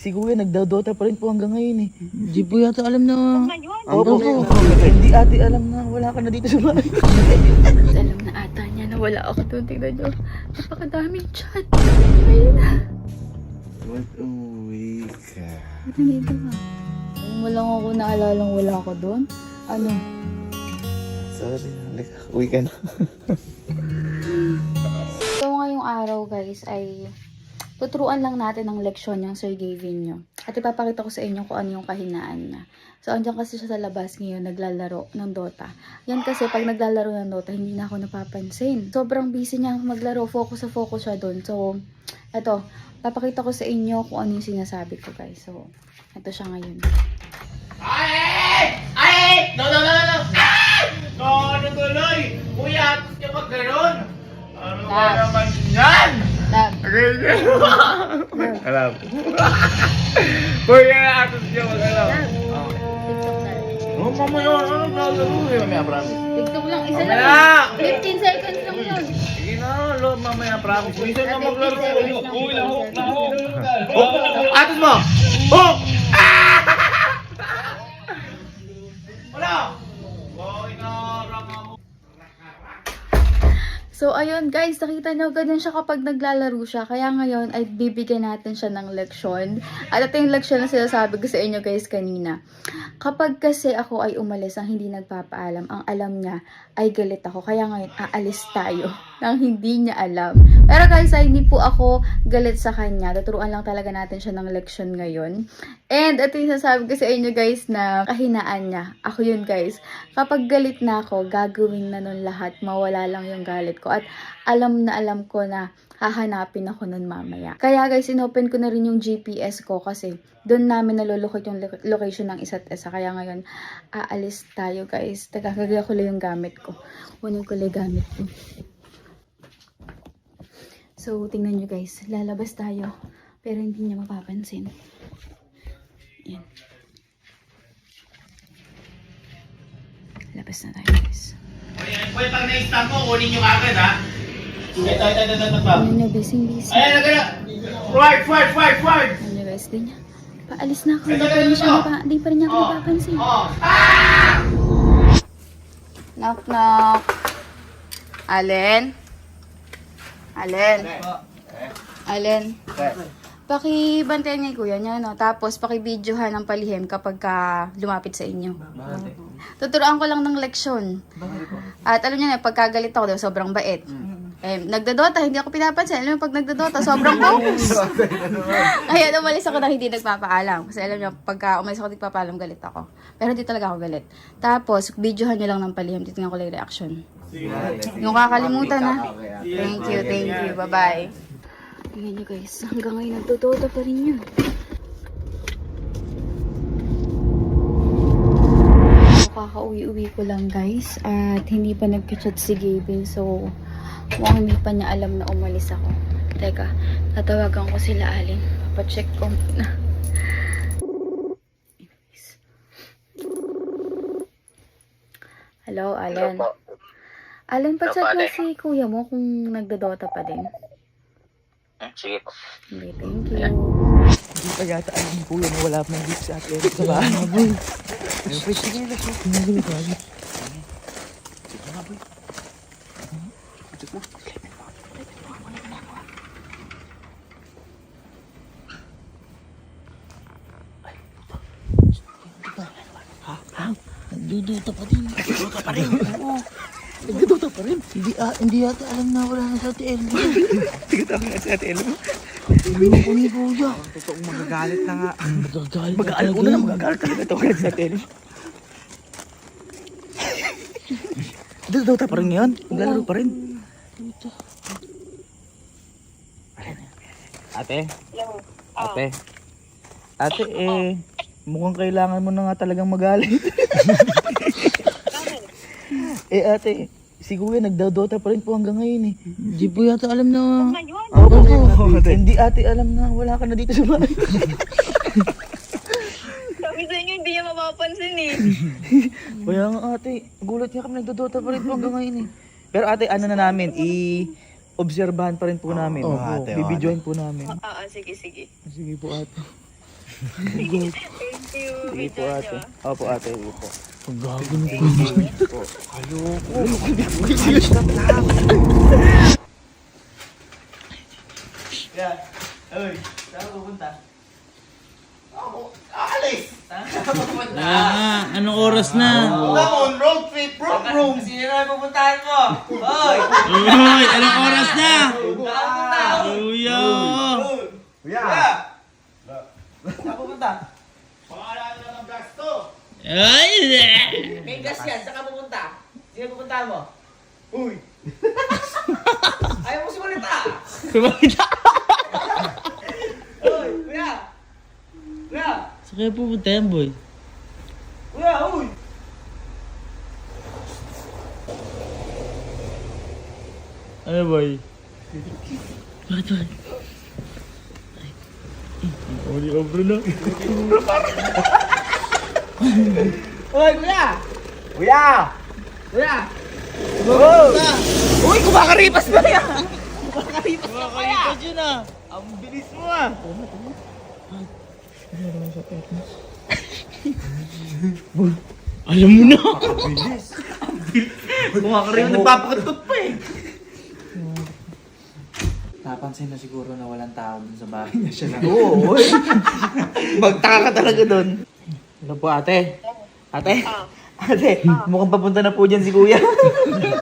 si Kuya nagdodota pa rin po hanggang ngayon eh. Hindi po yata alam na... Opo. Hindi ate alam na wala ka na dito sa bahay. Alam na ata niya na wala ako doon. Tingnan nyo. Napakadaming chat. Ayun na. Mag-uwi ka. Ba't nandito ka? Ayun mo lang ako naalalang wala ako doon. Ano? Sorry, halika. Uwi ka na. So ngayong araw guys ay tuturuan lang natin ng leksyon yung Sir Gavin nyo. At ipapakita ko sa inyo kung ano yung kahinaan niya. So andyan kasi siya sa labas ngayon naglalaro ng Dota. Yan kasi pag naglalaro ng Dota hindi na ako napapansin. Sobrang busy niya maglaro. Focus siya doon. So eto, papakita ko sa inyo kung ano yung sinasabi ko guys. So eto siya ngayon. Ay! No! No, tuloy! Kuya, tapos ka magkaroon! Ano ba naman yan? Lab. Alam. Kuya, tapos ka magkaroon. TikTok na. Oh, mamaya, ano naglalaro eh? Mamaya, promise. TikTok lang. Isa Mamaya! lang. 15 seconds lang yun. Sige na, Lord, mamaya, promise. Minsan na maglaro. Uy, lahok. Oh, atos mo! Oh! Wala! Oh, inarama mo. So, ayun guys, nakita nyo, ganun siya kapag naglalaro siya. Kaya ngayon, ay bibigyan natin siya ng leksyon. At ito yung leksyon na sinasabi ko sa inyo guys kanina. Kapag kasi ako ay umalis ang hindi nagpapaalam, ang alam niya ay galit ako. Kaya ngayon, aalis tayo nang hindi niya alam. Pero guys, ay hindi po ako galit sa kanya. Tuturuan lang talaga natin siya ng leksyon ngayon. And ito yung sinasabi ko sa inyo guys na kahinaan niya. Ako yun guys. Kapag galit na ako, gagawin na nun lahat. Mawala lang yung galit ko. At alam ko na hahanapin ako nun mamaya. Kaya guys, inopen ko na rin yung GPS ko kasi doon namin nalulukot yung location ng isa't isa. Kaya ngayon, aalis tayo guys. Kagaya ko lang yung gamit ko. Kunin ko lang yung gamit ko. So, tingnan nyo guys. Lalabas tayo. Pero hindi niya mapapansin. Yan. Labas na tayo guys. Uy, pag na-stamp mo, kunin nyo agad, ha? Ito. Ano nyo, busy. Ayan, nagana! Forward! Ano nyo guys, di niya. Paalis na ako. Hindi pa rin niya ako napapansin. Knock, knock. Allen? Pakibantayan niya yung kuya niya, no? Tapos pakibidyohan ng palihim kapag lumapit sa inyo. Tuturuan ko lang ng leksyon. At alam niyo na, pagkagalit ako, diba, sobrang bait. Nagdodota, hindi ako pinapansin. Alam mo, pag nagdodota, sobrang focus. Kaya umalis ako na hindi nagpapaalam. Kasi alam niyo, pagka umalis ako nagpapaalam, galit ako. Pero hindi talaga ako galit. Tapos, videohan niyo lang ng palihim. Titingnan ko lang yung reaction. Yung kakalimutan na. Thank you. Bye-bye. Tingnan nyo guys, hanggang ngayon nagdodota pa rin yun. Kakauwi-uwi ko lang guys at hindi pa nagka-chat si Gavin, so mukhang hindi pa niya alam na umalis ako. Teka, tatawagan ko sila Alin. Papacheck ko muna. Hello, Alin. Alin, pa-check mo si kuya mo kung nagdodota pa din. Sige po. Okay, thank you. Hindi pa yata alam ni Kuya na wala pa ng gift sa atin sa bahay. Ayun, pre, sige, let's go. Nagduduta pa din. Oo. Nagdodota pa rin. Hindi yata alam na wala na sa TL. Tigatan ko nga si Ate Elo. Sabi mo ko ni Kuya. Totoong magagalit na nga. Magagalit Mag-aaral una na magagalit talaga ito kaya si Ate Elo. Nagdodota pa rin ngayon. Naglalaro pa rin. Ate? Ate, mukhang kailangan mo na nga talagang magalit. Ate, si Kuya nagdodota pa rin po hanggang ngayon eh. Hindi po yata alam na... Opo. Hindi ate alam na wala ka na dito sa bahay. Sabi sa inyo, hindi niya mapapansin eh. Kaya nga ate, gulat niya kami nagdodota pa rin po hanggang ngayon eh. Pero ate, ano na namin, obserbahan pa rin po namin. Opo. Bibidyoin po namin. Oo, sige. Sige po ate. Thank you. Sige po ate. Opo ate, sige po. Ang gago na po. Yeah. Uy, saan pupunta? Ako, alis! Saan ka pupunta? Anong oras na? Come on, road trip, room. Sino na pupuntahan mo? Hoy! Uy, anong oras na? Saan pupunta? Kuya! Kuya! Saan pupunta? Pangalan na ng gasto. Ay! May gas yan, saan ka pupunta? Sino pupuntahan mo? Uy! Ayaw mo sumalita! Kumakita! Uy, kuya! Kuya! Saan kayo pupunta yan, boy? Kuya, uy! Ano, boy? Bakit, bakit? Uli obro na. Uy, kuya! Kuya! Kuya! Oh! Uy, kumakaripas na yan! Kumakaripas na kuya! Kumakalipas yun ah! Ang bilis mo ah! Alam mo na! Kumakaripas, nagpapakatot pa eh! Napansin na siguro na walang tao dun sa bahay niya siya lang. Oo, uy! Magtaka ka talaga dun. Ano po ate? Ate? Ate, mukhang papunta na po dyan si kuya.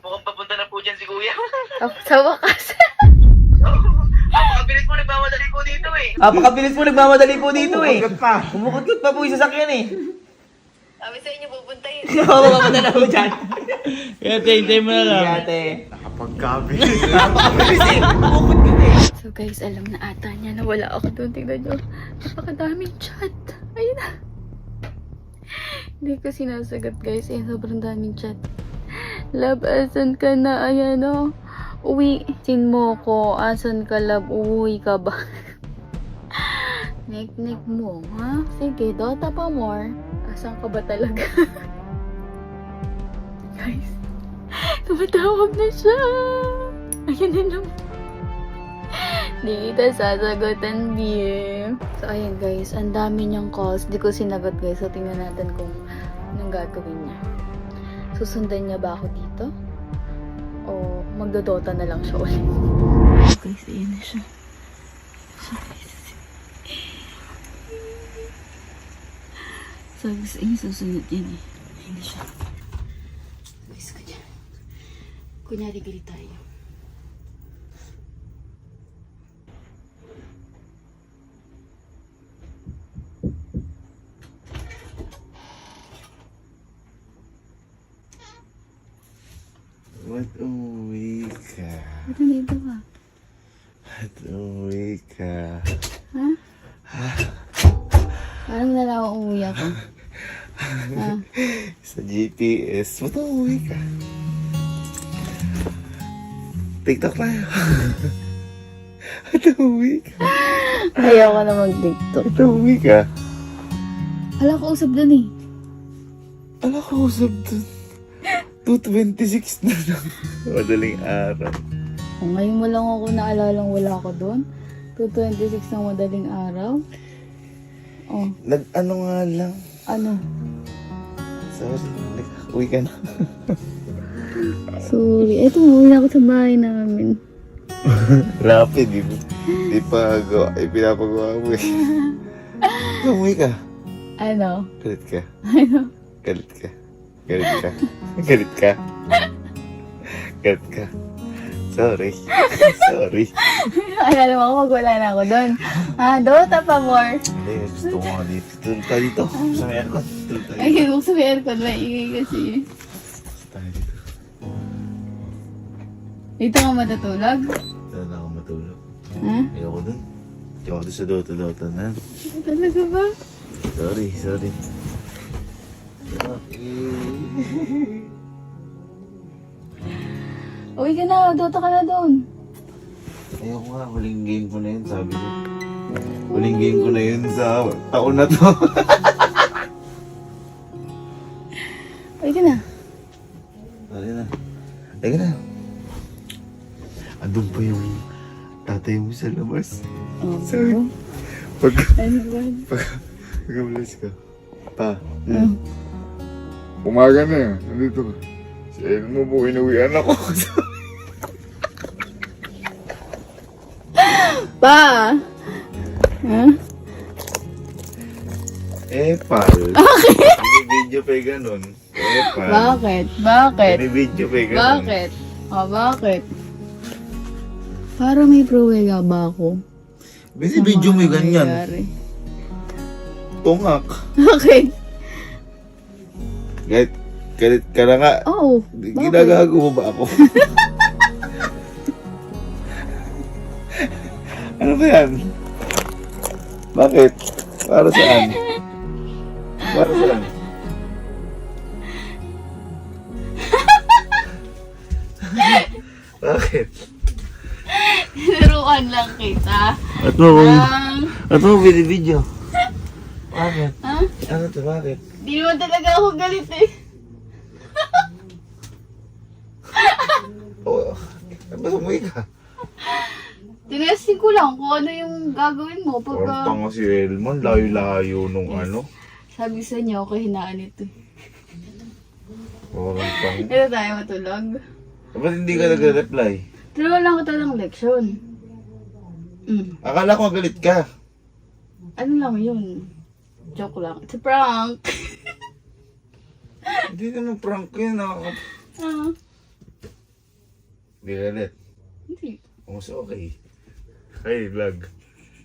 Mukhang papunta na po dyan si kuya. Sa wakas. Napakabilis mo, nagmamadali po dito eh. Napakabilis po, nagmamadali po dito eh. Umukutkot pa. Umukutkot pa po yung sasakyan eh. Sabi sa inyo, pupuntahin. Oo, papunta na po dyan. Kaya hintay mo na lang. Sige ate. Nakapagkabilis. Napakabilis eh. Umukutkot eh. So guys, alam na ata niya na wala ako doon. Tignan nyo. Napakadaming chat. Ayun na. Hindi ko sinasagot guys. Eh, sobrang daming chat. Love, asan ka na? Ayan o. Uwi. Sin mo ko. Asan ka, love? Uwi ka ba? Nek-nek mo, ha? Sige, Dota pa more. Asan ka ba talaga? Guys, tumatawag na siya. Ayan na naman. Di kita sasagutan, Bim. So, ayan guys. Ang dami niyang calls. Di ko sinagot guys. So, tingnan natin kung anong gagawin niya. Susundan niya ba ako dito? O magdodota na lang siya ulit? Guys, ayan na siya. Sabi sa inyo, susunod yan eh. Ayan na siya. Guys, kunyari galit tayo. Ba't umuwi ka? Ba't nandito ka? Ba't umuwi ka? Ha? Parang wala akong umuwi ako. Ha? Sa GPS, ba't umuwi ka? TikTok tayo. Ba't umuwi ka? Ayaw ka na mag-tiktok. Ba't umuwi ka? Hala ko usap dun eh. Ala ko usap dun. 2:26 na lang. Madaling araw. O, ngayon mo lang ako naalalang wala ka dun. 2:26 ng madaling araw. Oh, Nag-ano nga lang. ano? Sorry. Uwi ka na. Sorry. Eto, umuwi na ako sa bahay namin. Rapid. Di pa gawa. Pinapagawa mo eh. Umuwi ka. Ano? Galit ka. Ano? Galit ka. Galit ka. Galit ka. Galit ka. Sorry. Sorry. Alala mo ako pag wala na ako dun. Ha? Dota pa more. Hindi, gusto ko nga dito. Tulog tayo dito. Sa may aircon. Tulog tayo Ay, dito. huwag sa aircon. Maingay kasi. Gusto tayo dito. Dito ka matutulog? Dito na ako matulog. Ha? Ayoko dun. Ayoko dun sa Dota na. Talaga ba? Sorry, sorry. Uwi ka na. Dota ka na dun. Ayoko nga, huling game ko na yun, sabi ko. Huling game ko na yun sa taon na to. Uwi ka na. Sorry na. Teka na. Andun pa yung tatay mo sa labas. Oh, Sorry. Ano ba? Pag-umalis ka. Pa. Umaga na yan. Nandito ka. Si Elmo po, inuwian ako. Pa! Ha? Epal. Bakit? Binibidyo pa yung ganun. Epal. Bakit? Bakit? Binibidyo pa yung ganun. Bakit? Bakit? Parang may pruwega ba ako? Binibidyo mo yung ganyan. Nangyayari? Tungak. Bakit? Galit ka na nga. Oo. Bakit? Ginagago mo ba ako? Ano ba yan? Bakit? Para saan? Para saan? Bakit? Tinuruan lang kita. At mo kung... Ah, At mo binibidyo. Bakit? ha? Ano to? Bakit? Di naman talaga ako galit eh. Oh, ba't umuwi ka? Tinesting ko lang kung ano yung gagawin mo Parang pagka... tanga si Elmon. Layo-layo nung ano. Sabi sa inyo, ako hinaan ito. Parang tanga. Ito tayo matulog. Ba't hindi ka nag-reply? Turuan lang kita ng leksyon. Akala ko galit ka. Ano lang yun? Joke lang. It's a prank. Hindi naman prank yun. Ah, Hindi galit. hindi. Mas okay. Ay, vlog.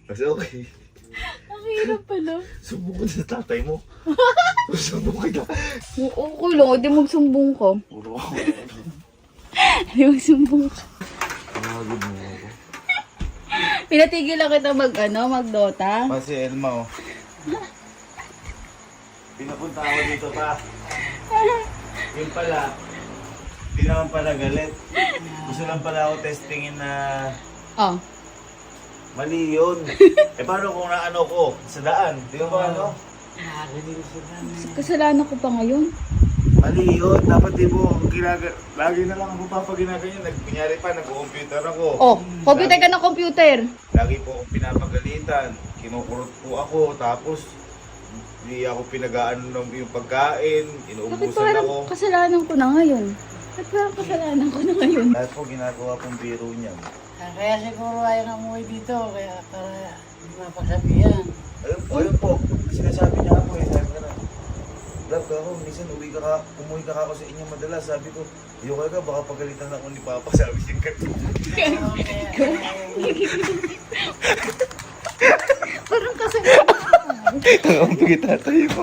Mas okay. Ang hirap pala. Subukan sa tatay mo. Subukan kita. Okay lang, hindi magsumbong ko. Puro ako. Hindi magsumbong ka. Pagod mo ako. Pinatigil lang kita mag-Dota. Si Elma, oh. Pinapunta ako dito pa. Yung pala, hindi naman pala galit. Gusto lang pala ako testingin na Oh. mali yun. Paano kung naano ko sa daan? Di ba ano? Kasalanan ko pa ngayon. Mali yun. Dapat di mo, lagi na lang ako papaginaganyan. Kunyari pa, nag-computer ako. Oh, computer ka ng computer. Lagi po akong pinapagalitan. Kinukurot po ako. Tapos, hindi ako pinagaan ng yung pagkain. Bakit Inuubusan parang ako. kasalanan ko na ngayon? Bakit parang kasalanan ko na ngayon? Lahat po ginagawa pong biro niya. Kaya siguro ayaw na umuwi dito, kaya para mapagsabihan. Ayun po. Sinasabi niya ako eh. Sabi ka na. Love ka ako. Minsan umuwi ka ako sa inyo madalas. Sabi ko, ayoko ka. Baka pagalitan ako ni Papa. Sabi niya ka. Parang kasalanan ko. Ang tatay mo.